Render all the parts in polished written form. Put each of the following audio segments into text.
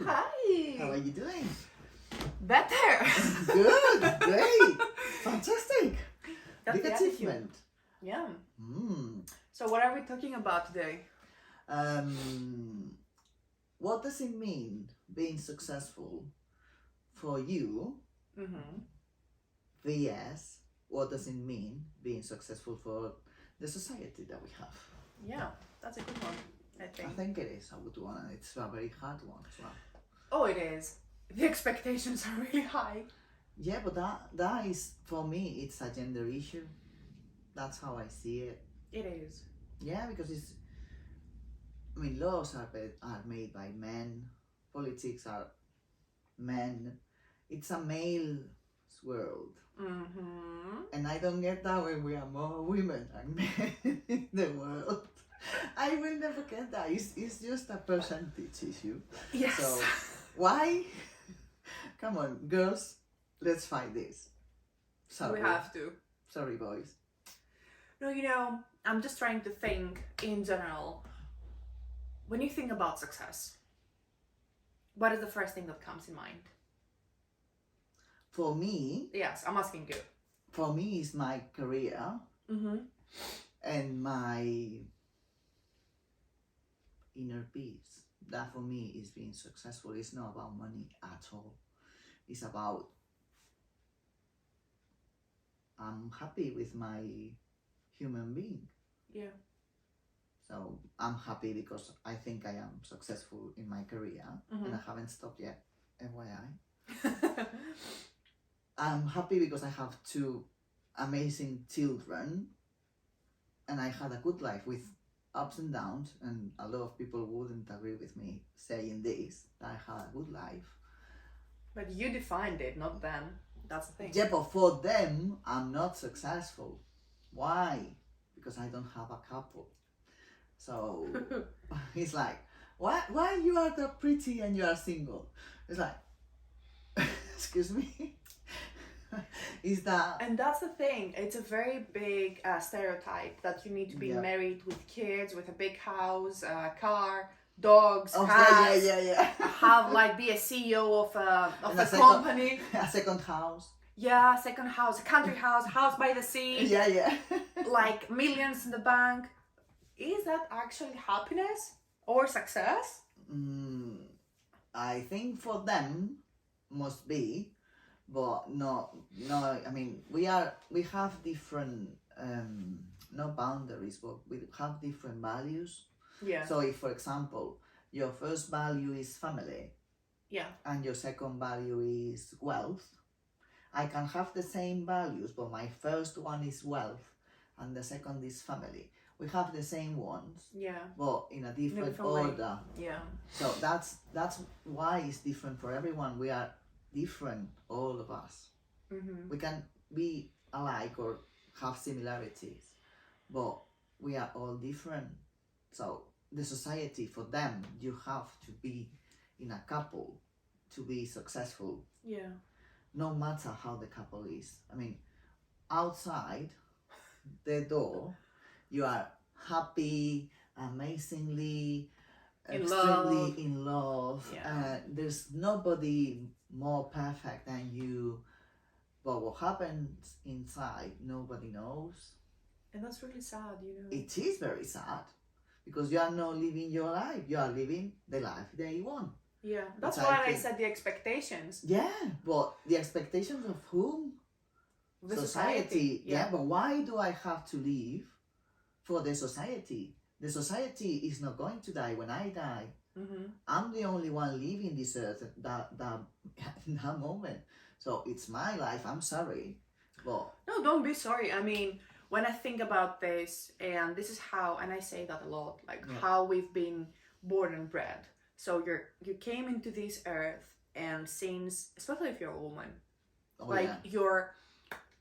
Hi. How are you doing? Better. Good. Great. Fantastic. That's Big the achievement. attitude. Yeah. Mm. So what are we talking about today? What does it mean being successful for you? Mm-hmm. vs. What does it mean being successful for the society that we have? Yeah, that's a good one, I think. I think it is a good one, and it's a very hard one as well. Oh, it is. The expectations are really high. Yeah, but that is, for me, it's a gender issue. That's how I see it. It is. Yeah, because laws are made by men, politics are men. It's a male's world. Mm-hmm. And I don't get that when we are more women than men in the world. I will never get that. It's just a percentage issue. Yes. So why? Come on, girls, let's fight this. Sorry. We have to. Sorry, boys. No, I'm just trying to think in general. When you think about success, what is the first thing that comes in mind? For me, Yes, I'm asking you. For me, it's my career and my inner peace. That for me is being successful. It's not about money at all. It's about I'm happy with my human being. Yeah. So I'm happy because I think I am successful in my career and I haven't stopped yet, FYI. I'm happy because I have 2 amazing children and I had a good life with ups and downs, and a lot of people wouldn't agree with me saying this, that I had a good life. But you defined it, not them. That's the thing. Yeah, but for them, I'm not successful. Why? Because I don't have a couple. So it's like, why you are the pretty and you are single? It's like, excuse me. Is that? And that's the thing. It's a very big stereotype that you need to be married with kids, with a big house, car, dogs, cats. Yeah. Have be a CEO of a company. A second house. Yeah, second house, a country house by the sea. Yeah. Like millions in the bank. Is that actually happiness or success? I think for them must be, but no. I mean, we have different not boundaries, but we have different values. Yeah. So if, for example, your first value is family, and your second value is wealth, I can have the same values, but my first one is wealth, and the second is family. We have the same ones, but in a different order. Way. Yeah. So that's why it's different for everyone. We are different, all of us. We can be alike or have similarities, but we are all different. So the society, for them, you have to be in a couple to be successful. Yeah. No matter how the couple is. I mean, outside the door, you are happy, amazingly, extremely in love. There's nobody more perfect than you. But what happens inside, nobody knows. And that's really sad, It is very sad. Because you are not living your life. You are living the life that you want. Yeah, that's why I said the expectations. Yeah, but the expectations of whom? The society. Yeah, but why do I have to live for the society? The society is not going to die when I die. I'm the only one living this earth in that moment. So it's my life. I'm sorry, but no, don't be sorry. I mean, when I think about this, and this is how, and I say that a lot, how we've been born and bred. So you came into this earth, and since, especially if you're a woman,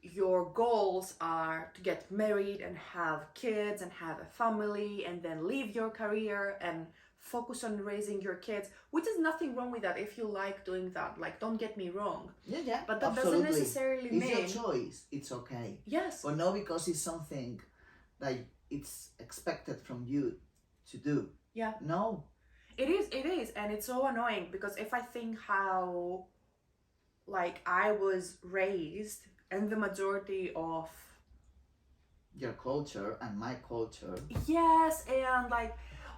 your goals are to get married and have kids and have a family and then leave your career and focus on raising your kids, which is nothing wrong with that if you like doing that. Don't get me wrong. Yeah. But that absolutely. doesn't necessarily mean... It's your choice. It's okay. Yes. But not because it's something that it's expected from you to do. Yeah. No. It is, and it's so annoying because if I think how like I was raised and the majority of Your culture and my culture. yes, and like,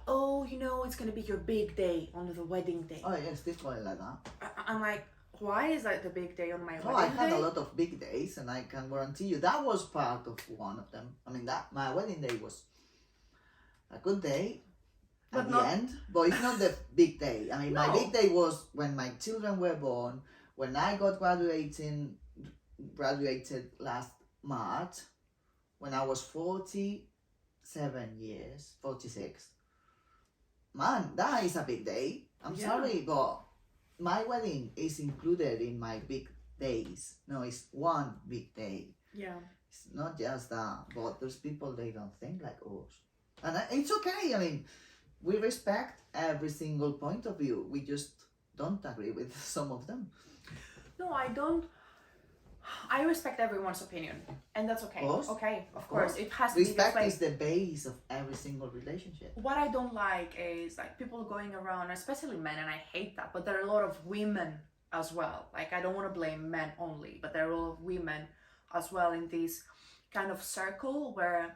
oh, you know, it's gonna be your big day on the wedding day. Oh yes, this one like that. I'm like, why is that the big day on my Oh, I wedding had day? a lot of big days, and I can guarantee you that was part of one of them. I mean, that my wedding day was a good day But at the not- end, but it's not the big day. I mean, my No. big day was when my children were born, when I got graduated last March, when I was 47 years, 46. Man, that is a big day. I'm Yeah. sorry, but my wedding is included in my big days. No, it's one big day. Yeah. It's not just that, but there's people they don't think like us. And it's okay. I mean, we respect every single point of view. We just don't agree with some of them. No, I don't. I respect everyone's opinion, and that's okay. Of course. Okay, of course, it has to be Respect displayed. is the base of every single relationship. What I don't like is like people going around, especially men, and I hate that. But there are a lot of women as well. Like I don't want to blame men only, but there are a lot of women as well in this kind of circle where,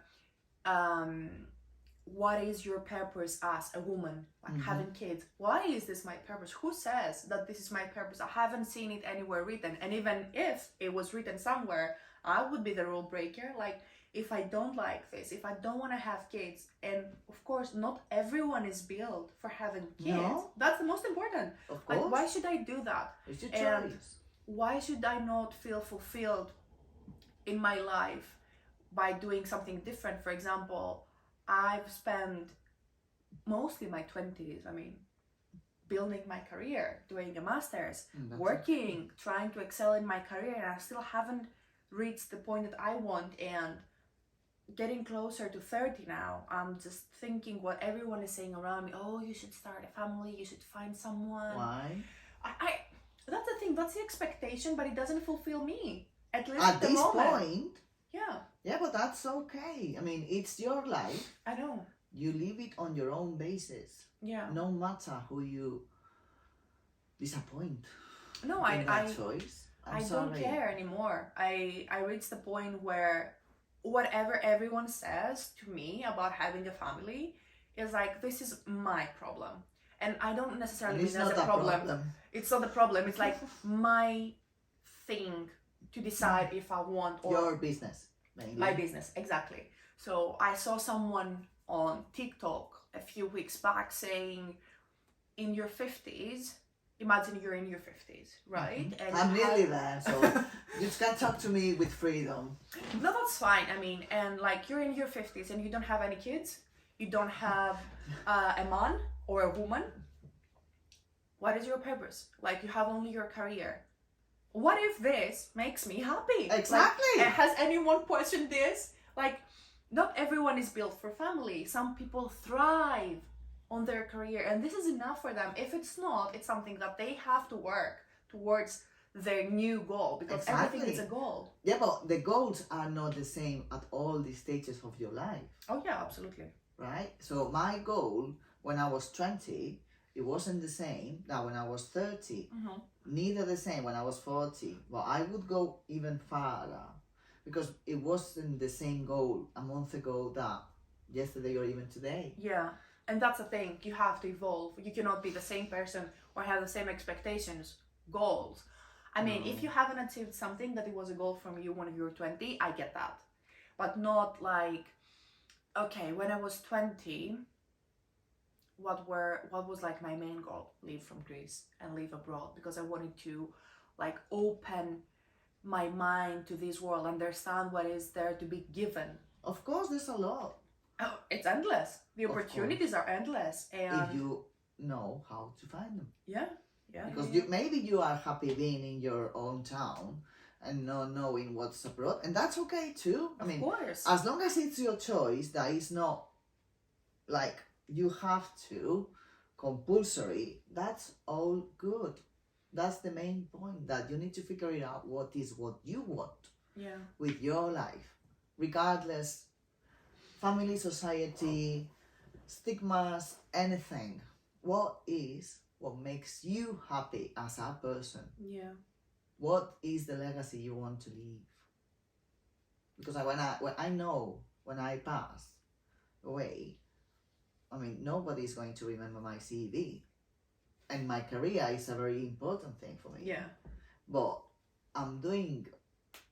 what is your purpose as a woman? Like having kids. Why is this my purpose? Who says that this is my purpose? I haven't seen it anywhere written. And even if it was written somewhere, I would be the rule breaker. Like if I don't like this, if I don't want to have kids, and of course not everyone is built for having kids. No. That's the most important. Of course. Like why should I do that? It's your And choice. why should I not feel fulfilled in my life by doing something different? For example, I've spent mostly my 20s, I mean, building my career, doing a master's, That's working, trying to excel in my career, and I still haven't reached the point that I want. And getting closer to 30 now, I'm just thinking what everyone is saying around me. Oh, you should start a family, you should find someone. Why? I that's the thing, that's the expectation, but it doesn't fulfill me. At least At at the this moment. point, Yeah, yeah, but that's okay. I mean, it's your life. I know. You live it on your own basis. Yeah. No matter who you disappoint No, in that I choice. I I'm don't sorry. care anymore. I reached the point where whatever everyone says to me about having a family is like, this is my problem. And I don't necessarily And it's mean that's not a problem. It's not the problem. It's like my thing to decide if I want or Your business, mainly. my business. Exactly. So I saw someone on TikTok a few weeks back saying, in your 50s, imagine you're in your 50s, right? And I'm you have- nearly there, so you can talk to me with freedom. No, that's fine. I mean, and like you're in your 50s and you don't have any kids, you don't have a man or a woman. What is your purpose? Like you have only your career. What if this makes me happy? Exactly. Like, has anyone questioned this? Like, not everyone is built for family. Some people thrive on their career, and this is enough for them. If it's not, it's something that they have to work towards their new goal, because everything is a goal. Yeah, but the goals are not the same at all the stages of your life, Oh yeah, absolutely. right? So my goal when I was 20, it wasn't the same that when I was 30. Mm-hmm. Neither the same when I was 40. Well, I would go even farther because it wasn't the same goal a month ago that yesterday or even today. Yeah, and that's the thing. You have to evolve. You cannot be the same person or have the same expectations, goals. I mean, No. if you haven't achieved something that it was a goal from you when you were 20, I get that. But not like, okay, when I was 20, what was like my main goal? Leave from Greece and live abroad, because I wanted to like open my mind to this world, understand what is there to be given. Of course, there's a lot Oh, it's endless. The Of opportunities are endless, and if you know how to find them. yeah. Because maybe you are happy being in your own town and not knowing what's abroad, and that's okay too. I mean, of course. as long as it's your choice, that is not like you have to compulsory, that's all good. That's the main point, that you need to figure it out what is what you want Yeah. with your life, regardless family, society, stigmas, anything. what makes you happy as a person? Yeah. What is the legacy you want to leave? Because when I know when I pass away, I mean, nobody's going to remember my CV, and my career is a very important thing for me. Yeah. But I'm doing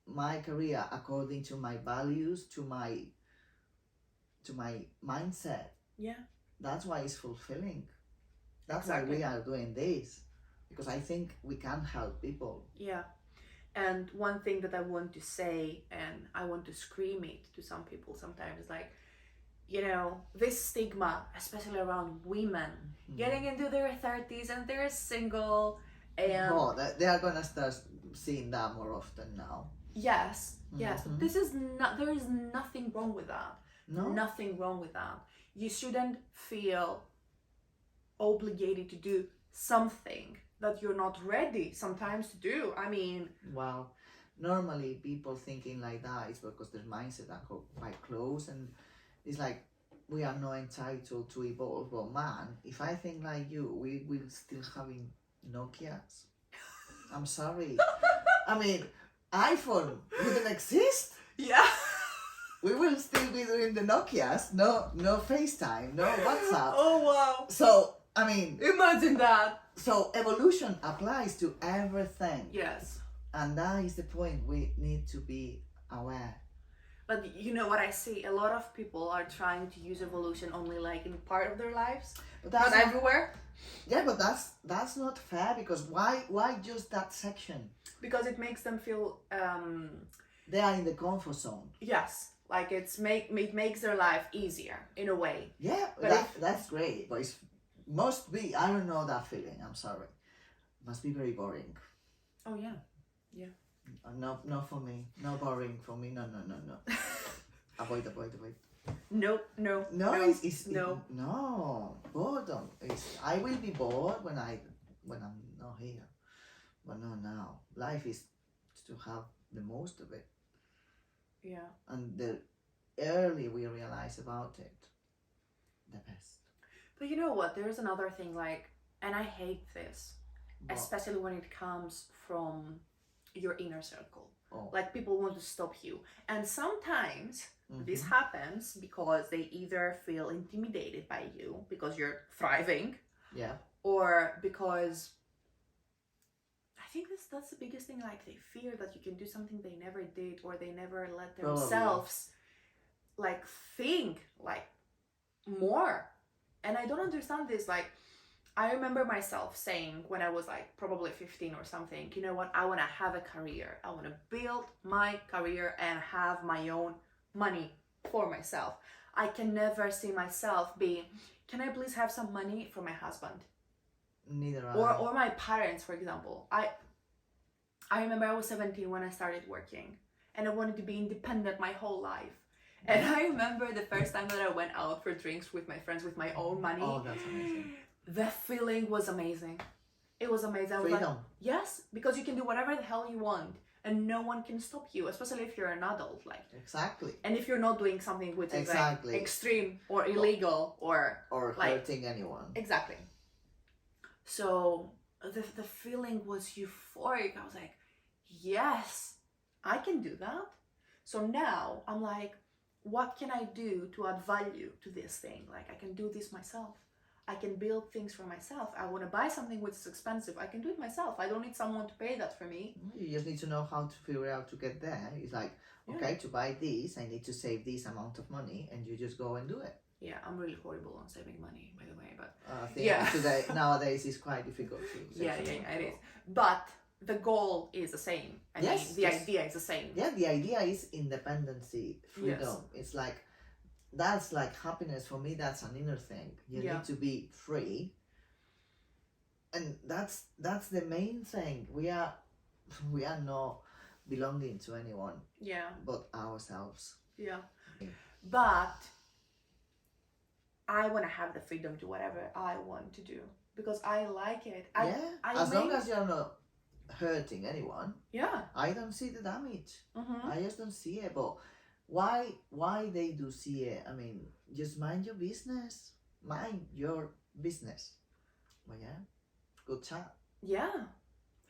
my career according to my values, to my mindset. Yeah. That's why it's fulfilling. That's Exactly. why we are doing this, because I think we can help people. Yeah. And one thing that I want to say, and I want to scream it to some people sometimes, like, you know, this stigma, especially around women, getting into their 30s and they're single, and Oh, they are gonna start seeing that more often now. yes, this is not, there is nothing wrong with that. No, nothing wrong with that. You shouldn't feel obligated to do something that you're not ready sometimes to do. I mean, well, normally people thinking like that is because their mindset are quite close, and it's like we are not entitled to evolve. But man, if I think like you, we will still having Nokias. I'm sorry. I mean, iPhone wouldn't exist. yeah. We will still be doing the Nokias. No FaceTime, no WhatsApp. Oh wow. So I mean, Imagine that. so evolution applies to everything. Yes. And that is the point. We need to be aware. But you know what I see? A lot of people are trying to use evolution only like in part of their lives, But not that's not, everywhere, yeah, but that's not fair, because why just that section? because it makes them feel They are in the comfort zone. yes, like it makes their life easier in a way. Yeah, But that's great, but it must be, I don't know that feeling, I'm sorry. Must be very boring. Oh yeah. No for me. No boring for me. No. Avoid. No. No, no. Boredom. I will be bored when I'm not here. But no, now. Life is to have the most of it. Yeah. And the early we realize about it, the best. But you know what? There's another thing, like, and I hate this, But, especially when it comes from your inner circle. oh. Like people want to stop you, and sometimes this happens because they either feel intimidated by you because you're thriving, Yeah. or because I think that's the biggest thing. Like they fear that you can do something they never did, or they never let themselves like think like more. And I don't understand this. Like I remember myself saying when I was like probably 15 or something, you know what, I want to have a career. I want to build my career and have my own money for myself. I can never see myself being, can I please have some money from my husband? Neither Or my parents, for example. I remember I was 17 when I started working, and I wanted to be independent my whole life. And I remember the first time that I went out for drinks with my friends with my own money. Oh, that's amazing. The feeling was amazing. It was amazing. I was Freedom. like, yes, because you can do whatever the hell you want, and no one can stop you, especially if you're an adult. Like Exactly. and if you're not doing something which is Exactly. like extreme or illegal or like hurting anyone. exactly. So the feeling was euphoric. I was like, yes, I can do that. So now I'm like, what can I do to add value to this thing? Like I can do this myself. I can build things for myself. I want to buy something which is expensive. I can do it myself. I don't need someone to pay that for me. You just need to know how to figure out to get there. It's like, okay, to buy this, I need to save this amount of money, and you just go and do it. Yeah, I'm really horrible on saving money, by the way, but I think nowadays it's quite difficult to save it is. But the goal is the same. I mean, the idea is the same. Yeah, the idea is independency, freedom. Yes. It's like, that's like happiness for me. That's an inner thing. You need to be free, and that's the main thing. We are not belonging to anyone. Yeah. But ourselves. Yeah. But I want to have the freedom to whatever I want to do because I like it. As long as you're not hurting anyone. Yeah. I don't see the damage. I just don't see it. But why they do see it? I mean, just mind your business. Mind your business. Well, yeah, good chat. Yeah.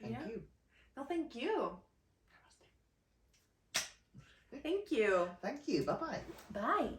Thank you. No, thank you. Thank you. Thank you. Bye-bye. Bye.